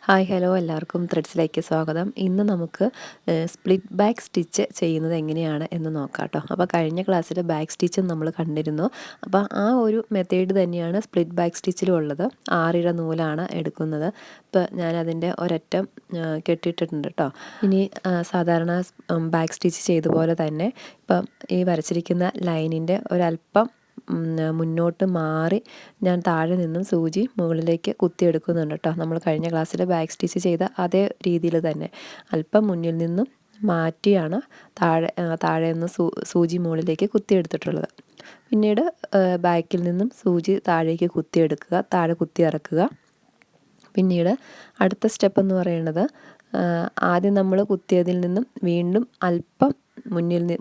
Hi hello എല്ലാവർക്കും ത്രെഡ്സിലേക്ക് സ്വാഗതം. ഇന്ന് നമുക്ക് സ്പ്ലിറ്റ് ബാക്ക് സ്റ്റിച്ച് ചെയ്യുന്നത് എങ്ങനെയാണ് എന്ന് നോക്കാം കേട്ടോ. അപ്പോൾ കഴിഞ്ഞ ക്ലാസ്സിൽ ബാക്ക് സ്റ്റിച്ചും നമ്മൾ കണ്ടിരുന്നു. അപ്പോൾ ആ ഒരു മെത്തേഡ് തന്നെയാണ് സ്പ്ലിറ്റ് ബാക്ക് സ്റ്റിച്ചിലും ഉള്ളത്. 6 ഇഴ നൂലാണ് എടുക്കുന്നത്. ഇപ്പോൾ ഞാനതിൻ്റെ ഒരറ്റം കെട്ടിയിട്ടിട്ടുണ്ട് കേട്ടോ. ഇനി സാധാരണ ബാക്ക് സ്റ്റിച്ച് ചെയ്ത പോലെ തന്നെ ഇപ്പം ഈ വരച്ചിരിക്കുന്ന ലൈനിൻ്റെ ഒരല്പം മുന്നോട്ട് മാറി ഞാൻ താഴെ നിന്നും സൂചി മുകളിലേക്ക് കുത്തിയെടുക്കുന്നുണ്ട് കേട്ടോ. നമ്മൾ കഴിഞ്ഞ ക്ലാസ്സിൽ ബാക്ക് സ്റ്റിച്ച് ചെയ്ത അതേ രീതിയിൽ തന്നെ അല്പം മുന്നിൽ നിന്നും മാറ്റിയാണ് താഴെ നിന്ന് സൂചി മുകളിലേക്ക് കുത്തിയെടുത്തിട്ടുള്ളത്. പിന്നീട് ബാക്കിൽ നിന്നും സൂചി താഴേക്ക് കുത്തിയെടുക്കുക, താഴെ കുത്തി ഇറക്കുക. പിന്നീട് അടുത്ത സ്റ്റെപ്പ് എന്ന് പറയുന്നത് ആദ്യം നമ്മൾ കുത്തിയതിൽ നിന്നും വീണ്ടും അല്പം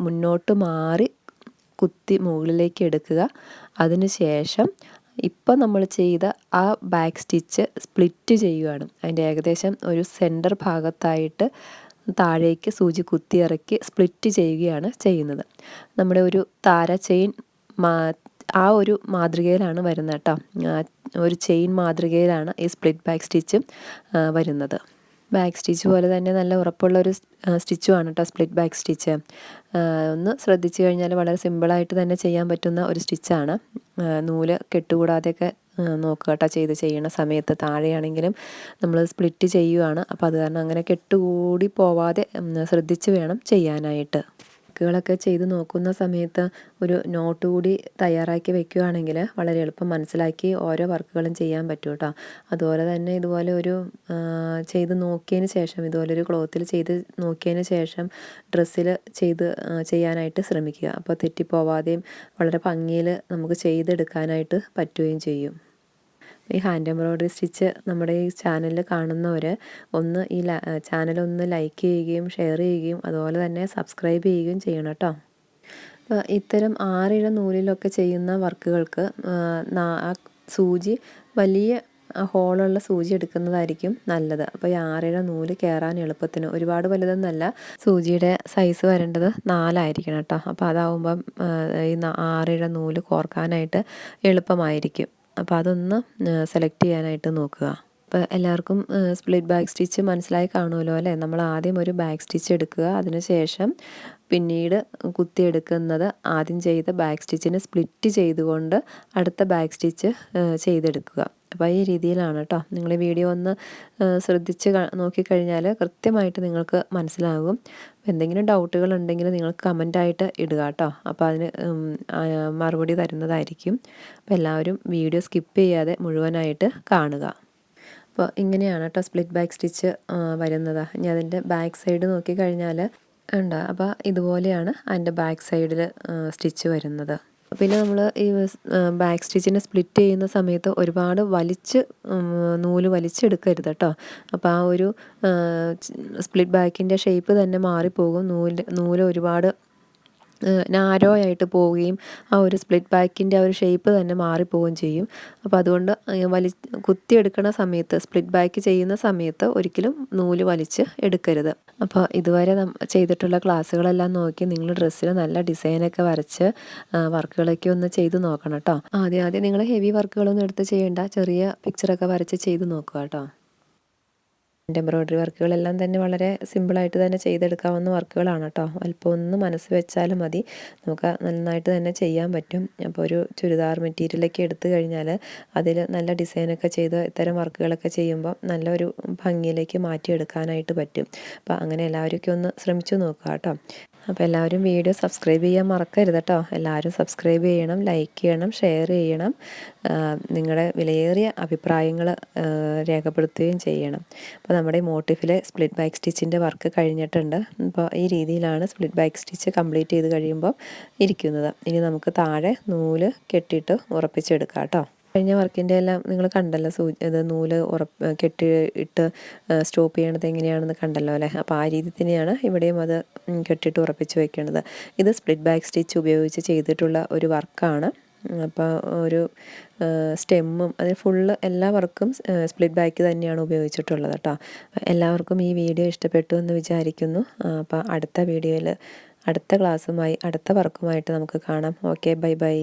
മുന്നോട്ട് മാറി കുത്തി മുകളിലേക്ക് എടുക്കുക. അതിനുശേഷം ഇപ്പം നമ്മൾ ചെയ്ത ആ ബാക്ക് സ്റ്റിച്ച് സ്പ്ലിറ്റ് ചെയ്യുകയാണ്. അതിൻ്റെ ഏകദേശം ഒരു സെൻറ്റർ ഭാഗത്തായിട്ട് താഴേക്ക് സൂചി കുത്തിയിറക്കി സ്പ്ലിറ്റ് ചെയ്യുകയാണ് ചെയ്യുന്നത്. നമ്മുടെ ഒരു താര ചെയിൻ ആ ഒരു മാതൃകയിലാണ് വരുന്നത് കേട്ടോ. ഒരു ചെയിൻ മാതൃകയിലാണ് ഈ സ്പ്ലിറ്റ് ബാക്ക് സ്റ്റിച്ചും വരുന്നത്. ബാക്ക് സ്റ്റിച്ച് പോലെ തന്നെ നല്ല ഉറപ്പുള്ളൊരു സ്റ്റിച്ചുമാണ് കേട്ടോ സ്പ്ലിറ്റ് ബാക്ക് സ്റ്റിച്ച്. ഒന്ന് ശ്രദ്ധിച്ചു കഴിഞ്ഞാൽ വളരെ സിമ്പിളായിട്ട് തന്നെ ചെയ്യാൻ പറ്റുന്ന ഒരു സ്റ്റിച്ചാണ്. നൂല് കെട്ടുകൂടാതെയൊക്കെ നോക്കുക കേട്ടോ ചെയ്യണ സമയത്ത്. താഴെയാണെങ്കിലും നമ്മൾ സ്പ്ലിറ്റ് ചെയ്യുകയാണ്. അപ്പോൾ അത് കാരണം അങ്ങനെ കെട്ടുകൂടി പോവാതെ ശ്രദ്ധിച്ച് വേണം ചെയ്യാനായിട്ട്. വർക്കുകളൊക്കെ ചെയ്ത് നോക്കുന്ന സമയത്ത് ഒരു നോട്ട് കൂടി തയ്യാറാക്കി വെക്കുകയാണെങ്കിൽ വളരെ എളുപ്പം മനസ്സിലാക്കി ഓരോ വർക്കുകളും ചെയ്യാൻ പറ്റും കേട്ടോ. അതുപോലെ തന്നെ ഇതുപോലെ ഒരു ചെയ്ത് നോക്കിയതിന് ശേഷം ഇതുപോലൊരു ക്ലോത്തിൽ ചെയ്ത് നോക്കിയതിന് ശേഷം ഡ്രസ്സിൽ ചെയ്യാനായിട്ട് ശ്രമിക്കുക. അപ്പോൾ തെറ്റിപ്പോവാതെയും വളരെ ഭംഗിയിൽ നമുക്ക് ചെയ്തെടുക്കാനായിട്ട് പറ്റുകയും ചെയ്യും. ഈ ഹാൻഡ് എംബ്രോയ്ഡറി സ്റ്റിച്ച് നമ്മുടെ ഈ ചാനലിൽ കാണുന്നവർ ഒന്ന് ഈ ചാനലൊന്ന് ലൈക്ക് ചെയ്യുകയും ഷെയർ ചെയ്യുകയും അതുപോലെ തന്നെ സബ്സ്ക്രൈബ് ചെയ്യുകയും ചെയ്യണം കേട്ടോ. ഇത്തരം 6 ഇഴ നൂലിലൊക്കെ ചെയ്യുന്ന വർക്കുകൾക്ക് സൂചി വലിയ ഹോളുള്ള സൂചി എടുക്കുന്നതായിരിക്കും നല്ലത്. അപ്പോൾ ഈ 6 ഇഴ നൂല് കയറാൻ എളുപ്പത്തിന്, ഒരുപാട് വലുതെന്നല്ല, സൂചിയുടെ സൈസ് വരേണ്ടത് 4 കേട്ടോ. അപ്പോൾ അതാവുമ്പം ഈ 6 ഇഴ നൂല് കോർക്കാനായിട്ട് എളുപ്പമായിരിക്കും. അപ്പോൾ അതൊന്ന് സെലക്ട് ചെയ്യാനായിട്ട് നോക്കുക. അപ്പോൾ എല്ലാവർക്കും സ്പ്ലിറ്റ് ബാക്ക് സ്റ്റിച്ച് മനസ്സിലായി കാണുമല്ലോ അല്ലേ? നമ്മൾ ആദ്യം ഒരു ബാക്ക് സ്റ്റിച്ച് എടുക്കുക. അതിനുശേഷം പിന്നീട് കുത്തിയെടുക്കുന്നത് ആദ്യം ചെയ്ത ബാക്ക് സ്റ്റിച്ചിനെ സ്പ്ലിറ്റ് ചെയ്തുകൊണ്ട് അടുത്ത ബാക്ക് സ്റ്റിച്ച് ചെയ്തെടുക്കുക. അപ്പോൾ ഈ രീതിയിലാണ് കേട്ടോ. നിങ്ങൾ ഈ വീഡിയോ ഒന്ന് ശ്രദ്ധിച്ച് നോക്കിക്കഴിഞ്ഞാൽ കൃത്യമായിട്ട് നിങ്ങൾക്ക് മനസ്സിലാകും. എന്തെങ്കിലും ഡൗട്ടുകൾ ഉണ്ടെങ്കിൽ നിങ്ങൾ കമൻ്റായിട്ട് ഇടുക കേട്ടോ. അപ്പോൾ അതിന് മറുപടി തരുന്നതായിരിക്കും. അപ്പോൾ എല്ലാവരും വീഡിയോ സ്കിപ്പ് ചെയ്യാതെ മുഴുവനായിട്ട് കാണുക. അപ്പോൾ ഇങ്ങനെയാണ് കേട്ടോ സ്പ്ലിറ്റ് ബാക്ക് സ്റ്റിച്ച് വരുന്നത്. ഇനി അതിൻ്റെ ബാക്ക് സൈഡ് നോക്കിക്കഴിഞ്ഞാൽ ഉണ്ട്. അപ്പോൾ ഇതുപോലെയാണ് അതിൻ്റെ ബാക്ക് സൈഡിൽ സ്റ്റിച്ച് വരുന്നത്. പിന്നെ നമ്മൾ ഈ ബാക്ക് സ്റ്റിച്ചിനെ സ്പ്ലിറ്റ് ചെയ്യുന്ന സമയത്ത് ഒരുപാട് നൂല് വലിച്ചെടുക്കരുത് കേട്ടോ. അപ്പോൾ ആ ഒരു സ്പ്ലിറ്റ് ബാക്കിൻ്റെ ഷേപ്പ് തന്നെ മാറിപ്പോകും. നൂല് ഒരുപാട് നാരോ ആയിട്ട് പോവുകയും ആ ഒരു സ്പ്ലിറ്റ് ബാക്കിൻ്റെ ആ ഒരു ഷേപ്പ് തന്നെ മാറിപ്പോവുകയും ചെയ്യും. അപ്പോൾ അതുകൊണ്ട് കുത്തിയെടുക്കുന്ന സമയത്ത് സ്പ്ലിറ്റ് ബാക്ക് ചെയ്യുന്ന സമയത്ത് ഒരിക്കലും നൂല് വലിച്ച് എടുക്കരുത്. അപ്പോൾ ഇതുവരെ ചെയ്തിട്ടുള്ള ക്ലാസ്സുകളെല്ലാം നോക്കി നിങ്ങൾ ഡ്രസ്സിൽ നല്ല ഡിസൈനൊക്കെ വരച്ച് വർക്കുകളൊക്കെ ഒന്ന് ചെയ്ത് നോക്കണം കേട്ടോ. ആദ്യം നിങ്ങൾ ഹെവി വർക്കുകളൊന്നും എടുത്ത് ചെയ്യേണ്ട, ചെറിയ പിക്ചറൊക്കെ വരച്ച് ചെയ്ത് നോക്കുക കേട്ടോ. എംബ്രോയ്ഡറി വർക്കുകളെല്ലാം തന്നെ വളരെ സിമ്പിളായിട്ട് തന്നെ ചെയ്തെടുക്കാവുന്ന വർക്കുകളാണ് കേട്ടോ. അല്പം ഒന്ന് മനസ്സ് വെച്ചാലും മതി, നമുക്ക് നന്നായിട്ട് തന്നെ ചെയ്യാൻ പറ്റും. അപ്പോൾ ഒരു ചുരിദാർ മെറ്റീരിയലൊക്കെ എടുത്തു കഴിഞ്ഞാൽ അതിൽ നല്ല ഡിസൈനൊക്കെ ചെയ്ത് ഇത്തരം വർക്കുകളൊക്കെ ചെയ്യുമ്പോൾ നല്ലൊരു ഭംഗിയിലേക്ക് മാറ്റിയെടുക്കാനായിട്ട് പറ്റും. അപ്പോൾ അങ്ങനെ എല്ലാവരും ഒന്ന് ശ്രമിച്ചു നോക്കുക കേട്ടോ. അപ്പോൾ എല്ലാവരും വീഡിയോ സബ്സ്ക്രൈബ് ചെയ്യാൻ മറക്കരുത് കേട്ടോ. എല്ലാവരും സബ്സ്ക്രൈബ് ചെയ്യണം, ലൈക്ക് ചെയ്യണം, ഷെയർ ചെയ്യണം. നിങ്ങളുടെ വിലയേറിയ അഭിപ്രായങ്ങൾ രേഖപ്പെടുത്തുകയും ചെയ്യണം. അപ്പോൾ നമ്മുടെ മോട്ടിഫിലെ സ്പ്ലിറ്റ് ബാക്ക് സ്റ്റിച്ചിൻ്റെ വർക്ക് കഴിഞ്ഞിട്ടുണ്ട്. അപ്പോൾ ഈ രീതിയിലാണ് സ്പ്ലിറ്റ് ബാക്ക് സ്റ്റിച്ച് കംപ്ലീറ്റ് ചെയ്ത് കഴിയുമ്പോൾ ഇരിക്കുന്നത്. ഇനി നമുക്ക് താഴെ നൂല് കെട്ടിയിട്ട് ഉറപ്പിച്ചെടുക്കാം കേട്ടോ. കഴിഞ്ഞ വർക്കിൻ്റെ എല്ലാം നിങ്ങൾ കണ്ടല്ലോ, നൂല് കെട്ടിയിട്ട് സ്റ്റോപ്പ് ചെയ്യണത് എങ്ങനെയാണെന്ന് കണ്ടല്ലോ അല്ലേ? അപ്പോൾ ആ രീതി തന്നെയാണ് ഇവിടെയും അത് കെട്ടിയിട്ട് ഉറപ്പിച്ച് വെക്കേണ്ടത്. ഇത് സ്പ്ലിറ്റ് ബാക്ക് സ്റ്റിച്ച് ഉപയോഗിച്ച് ചെയ്തിട്ടുള്ള ഒരു വർക്കാണ്. അപ്പോൾ ഒരു സ്റ്റെമ്മും അതിൽ ഫുള്ള് എല്ലാ വർക്കും സ്പ്ലിറ്റ് ബാക്ക് തന്നെയാണ് ഉപയോഗിച്ചിട്ടുള്ളത് കേട്ടോ. എല്ലാവർക്കും ഈ വീഡിയോ ഇഷ്ടപ്പെട്ടു എന്ന് വിചാരിക്കുന്നു. അപ്പോൾ അടുത്ത വീഡിയോയിൽ അടുത്ത ക്ലാസ്സുമായി അടുത്ത വർക്കുമായിട്ട് നമുക്ക് കാണാം. Okay, bye bye.